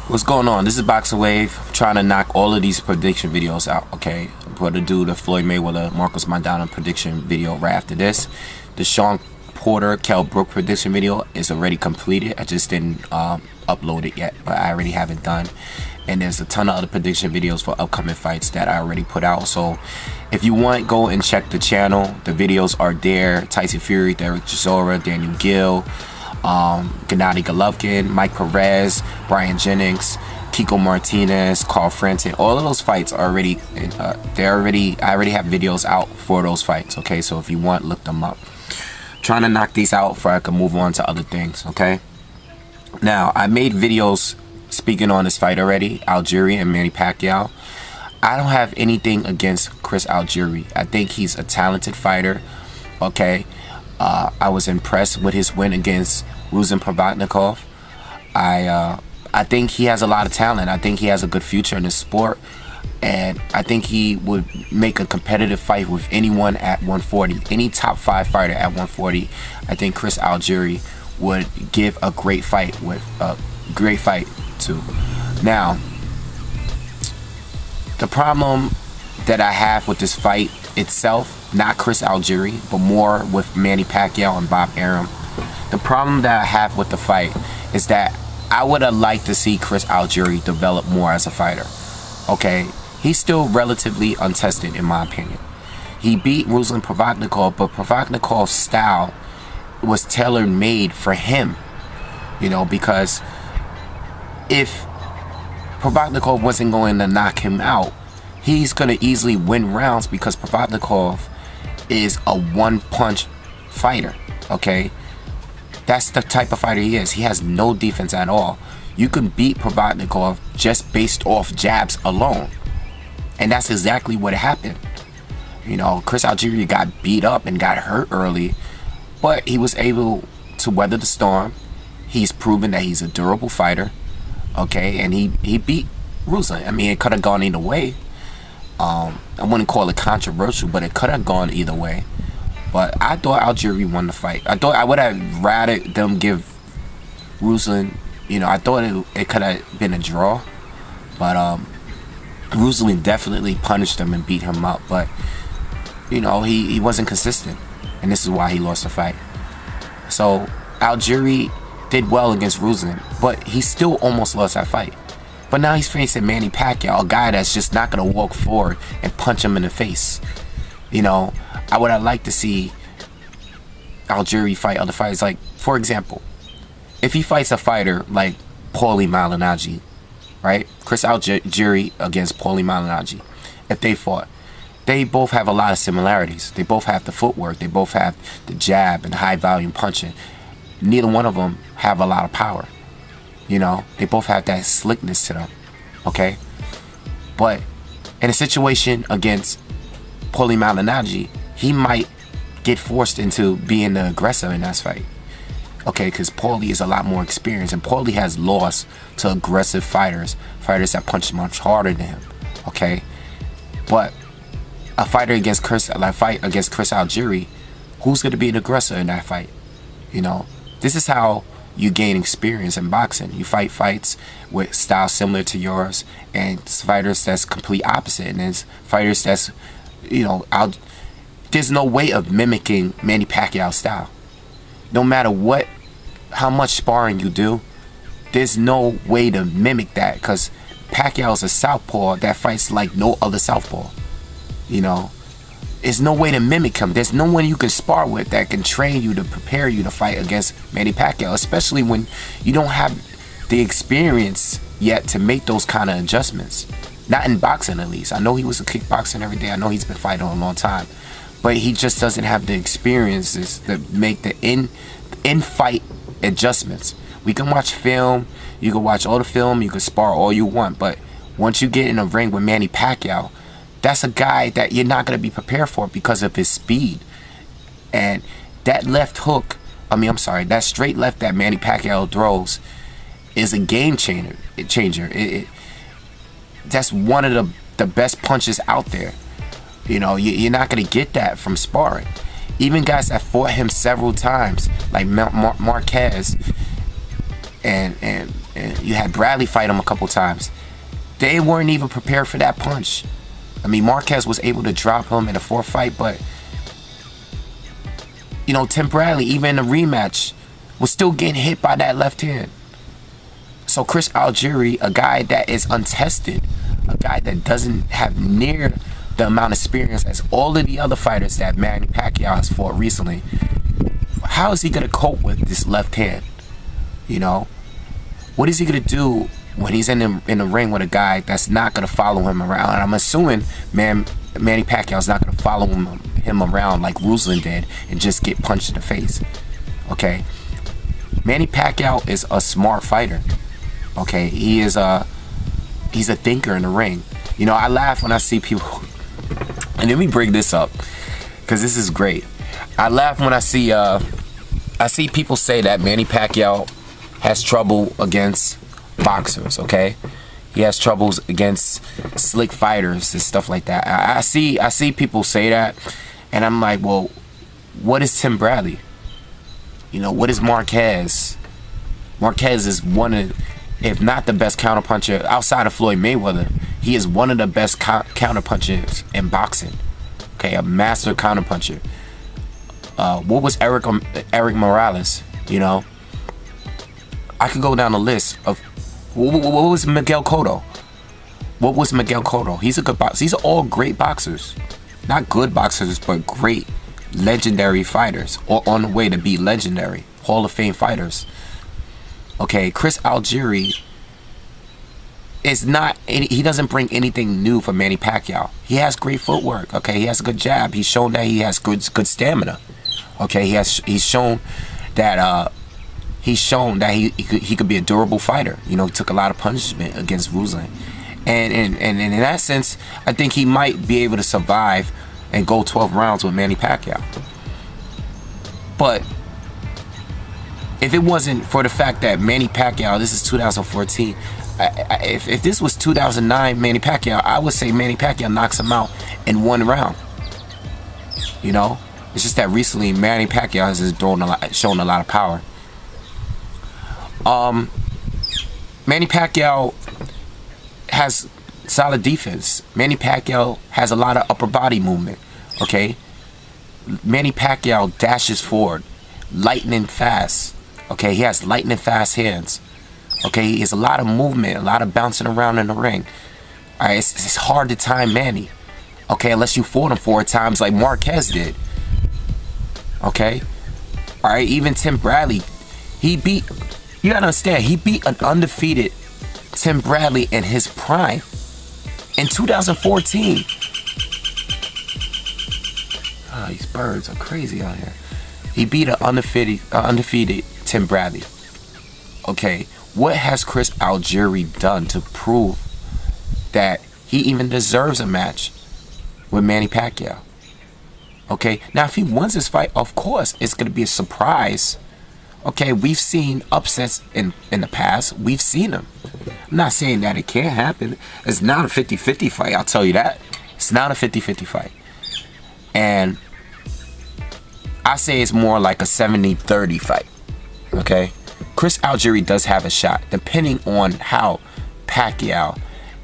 What's going on? This is BoxingWave. I'm trying to knock all of these prediction videos out, okay? I'm going to do the Floyd Mayweather, Marcos Maidana prediction video right after this. The Sean Porter, Kell Brook prediction video is already completed. I just didn't upload it yet, but I already have it done. And there's a ton of other prediction videos for upcoming fights that I already put out. So if you want, go and check the channel. The videos are there. Tyson Fury, Derek Chisora, Daniel Gill, Gennady Golovkin, Mike Perez, Brian Jennings, Kiko Martinez, Carl Frampton. All of those fights are already I already have videos out for those fights, okay? So if you want, look them up. Trying to knock these out before I can move on to other things, okay? Now, I made videos speaking on this fight already, Algieri and Manny Pacquiao. I don't have anything against Chris Algieri. I think he's a talented fighter, okay? I was impressed with his win against Ruslan Provodnikov. I think he has a lot of talent. I think he has a good future in the sport, and I think he would make a competitive fight with anyone at 140. Any top 5 fighter at 140. I think Chris Algieri would give a great fight to. Now, the problem that I have with this fight itself, not Chris Algieri, but more with Manny Pacquiao and Bob Arum. The problem that I have with the fight is that I would have liked to see Chris Algieri develop more as a fighter. Okay, he's still relatively untested in my opinion. He beat Ruslan Provodnikov, but Provodnikov's style was tailor-made for him. You know, because if Provodnikov wasn't going to knock him out, he's going to easily win rounds because Provodnikov is a one-punch fighter, okay? That's the type of fighter he is. He has no defense at all. You can beat Provodnikov just based off jabs alone. And that's exactly what happened. You know, Chris Algieri got beat up and got hurt early, but he was able to weather the storm. He's proven that he's a durable fighter, okay? And he beat Ruslan. I mean, it could have gone either way. I wouldn't call it controversial, but it could have gone either way. But I thought Algieri won the fight. I would have rather them give Ruslan, you know, I thought it could have been a draw. But Ruslan definitely punished him and beat him up. But, you know, he wasn't consistent. And this is why he lost the fight. So Algieri did well against Ruslan, but he still almost lost that fight. But now he's facing Manny Pacquiao, a guy that's just not going to walk forward and punch him in the face. You know, I would have liked to see Algieri fight other fighters. Like, for example, if he fights a fighter like Paulie Malignaggi, right? Chris Algieri against Paulie Malignaggi. If they fought, they both have a lot of similarities. They both have the footwork. They both have the jab and high volume punching. Neither one of them have a lot of power. You know, they both have that slickness to them, okay? But in a situation against Paulie Malignaggi, he might get forced into being the aggressor in that fight, okay? Because Paulie is a lot more experienced, and Paulie has lost to aggressive fighters that punch much harder than him, okay? But a fight against Chris Algieri, who's going to be an aggressor in that fight? You know, this is how you gain experience in boxing. You fight fights with styles similar to yours, and fighters that's complete opposite, and there's fighters that's, you know, there's no way of mimicking Manny Pacquiao's style. No matter how much sparring you do, there's no way to mimic that, because Pacquiao's a southpaw that fights like no other southpaw. You know, there's no way to mimic him. There's no one you can spar with that can train you to prepare you to fight against Manny Pacquiao, especially when you don't have the experience yet to make those kind of adjustments. Not in boxing, at least. I know he was a kickboxer every day. I know he's been fighting a long time, but he just doesn't have the experiences to make the in-fight adjustments. We can watch film. You can watch all the film. You can spar all you want, but once you get in a ring with Manny Pacquiao, that's a guy that you're not going to be prepared for because of his speed. And that left hook, that straight left that Manny Pacquiao throws is a game changer. That's one of the best punches out there. You know, you're not going to get that from sparring. Even guys that fought him several times, like Marquez and and you had Bradley fight him a couple times. They weren't even prepared for that punch. I mean, Marquez was able to drop him in the fourth fight, but you know, Tim Bradley, even in the rematch, was still getting hit by that left hand. So Chris Algieri, a guy that is untested, a guy that doesn't have near the amount of experience as all of the other fighters that Manny Pacquiao has fought recently, how is he going to cope with this left hand? You know, what is he going to do when he's in the ring with a guy that's not going to follow him around? And I'm assuming Manny Pacquiao is not going to follow him around like Ruslan did and just get punched in the face. Okay, Manny Pacquiao is a smart fighter. Okay, he's a thinker in the ring. You know, I laugh when I see people, and let me bring this up because this is great. I laugh when I see people say that Manny Pacquiao has trouble against boxers. Okay, he has troubles against slick fighters and stuff like that. I see people say that, and I'm like, well, what is Tim Bradley? You know, what is Marquez? Marquez is one of, if not the best counterpuncher outside of Floyd Mayweather, he is one of the best counterpunchers in boxing. Okay, a master counterpuncher. What was Eric Morales? You know, I could go down the list of what was Miguel Cotto. What was Miguel Cotto? He's a good boxer. These are all great boxers, not good boxers, but great, legendary fighters, or on the way to be legendary, Hall of Fame fighters. Okay, Chris Algieri is not, he doesn't bring anything new for Manny Pacquiao. He has great footwork. Okay, he has a good jab. He's shown that he has good stamina. Okay, he's shown that he could be a durable fighter. You know, he took a lot of punishment against Ruslan, and in that sense, I think he might be able to survive and go 12 rounds with Manny Pacquiao. But if it wasn't for the fact that Manny Pacquiao, this is 2014, if this was 2009 Manny Pacquiao, I would say Manny Pacquiao knocks him out in 1 round. You know, it's just that recently Manny Pacquiao has shown a lot of power. Manny Pacquiao has solid defense. Manny Pacquiao has a lot of upper body movement. Okay, Manny Pacquiao dashes forward, lightning fast. Okay, he has lightning fast hands. Okay, he has a lot of movement, a lot of bouncing around in the ring. All right, it's hard to time Manny. Okay, unless you fought him 4 times like Marquez did. Okay, all right, even Tim Bradley, he beat. You gotta understand, he beat an undefeated Tim Bradley in his prime in 2014. Oh, these birds are crazy out here. He beat an undefeated Tim Bradley. Okay, what has Chris Algieri done to prove that he even deserves a match with Manny Pacquiao? Okay, now if he wins this fight, of course, it's gonna be a surprise. Okay, we've seen upsets in the past. We've seen them. I'm not saying that it can't happen. It's not a 50-50 fight, I'll tell you that. It's not a 50-50 fight. And I say it's more like a 70-30 fight. Okay? Chris Algieri does have a shot, depending on how Pacquiao,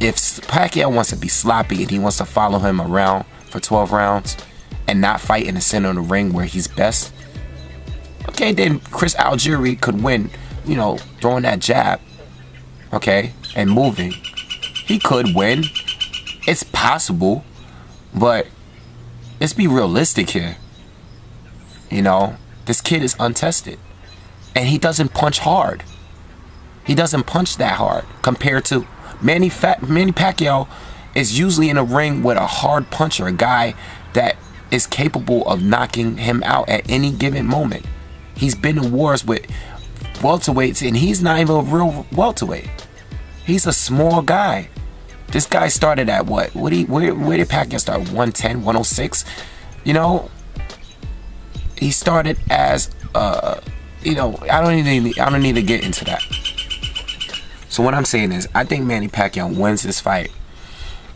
if Pacquiao wants to be sloppy and he wants to follow him around for 12 rounds and not fight in the center of the ring where he's best, okay, then Chris Algieri could win, you know, throwing that jab, okay, and moving. He could win. It's possible, but let's be realistic here. You know, this kid is untested, and he doesn't punch hard. He doesn't punch that hard compared to Manny Pacquiao is usually in a ring with a hard puncher, a guy that is capable of knocking him out at any given moment. He's been in wars with welterweights, and he's not even a real welterweight. He's a small guy. This guy started at what? Where did Pacquiao start? 110, 106? You know, he started as you know, I don't need to get into that. So what I'm saying is, I think Manny Pacquiao wins this fight.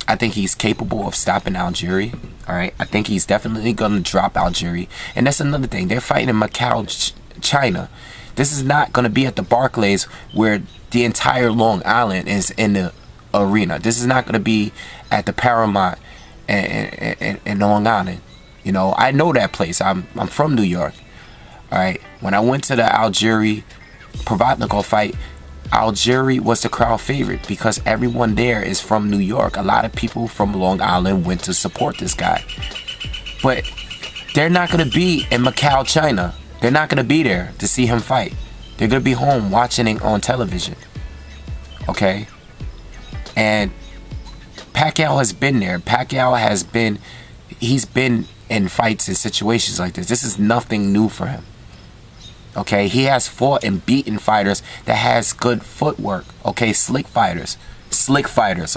I think he's capable of stopping Algieri. All right, I think he's definitely gonna drop Algieri, and that's another thing. They're fighting in Macau, China. This is not going to be at the Barclays where the entire Long Island is in the arena. This is not going to be at the Paramount in Long Island. You know, I know that place. I'm from New York. All right. When I went to the Algieri Provodnikov fight, Algieri was the crowd favorite because everyone there is from New York. A lot of people from Long Island went to support this guy. But they're not going to be in Macau, China. They're not going to be there to see him fight. They're going to be home watching it on television. Okay? And Pacquiao has been there. Pacquiao has been, he's been in fights and situations like this. This is nothing new for him. Okay, he has fought and beaten fighters that has good footwork. Okay, slick fighters,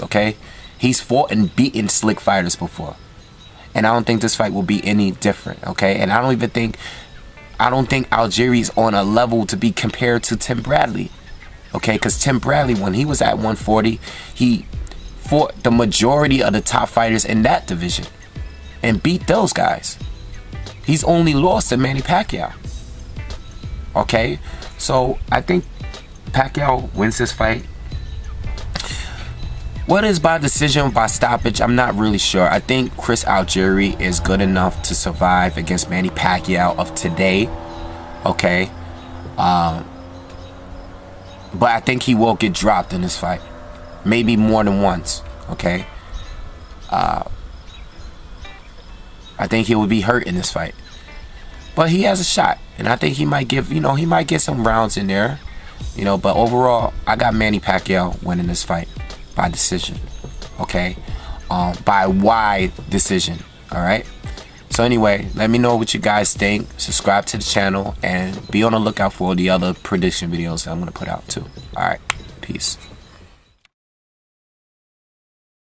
okay. He's fought and beaten slick fighters before, and I don't think this fight will be any different. Okay, and I don't think Algieri's on a level to be compared to Tim Bradley. Okay, because Tim Bradley, when he was at 140, he fought the majority of the top fighters in that division and beat those guys. He's only lost to Manny Pacquiao. Okay, so I think Pacquiao wins this fight. What is by decision, by stoppage, I'm not really sure. I think Chris Algieri is good enough to survive against Manny Pacquiao of today. Okay, but I think he will get dropped in this fight, maybe more than once. Okay, I think he will be hurt in this fight. But he has a shot, and I think he might give, you know, he might get some rounds in there, you know. But overall, I got Manny Pacquiao winning this fight by decision, okay, by wide decision. All right. So anyway, let me know what you guys think. Subscribe to the channel and be on the lookout for the other prediction videos that I'm gonna put out too. All right, peace.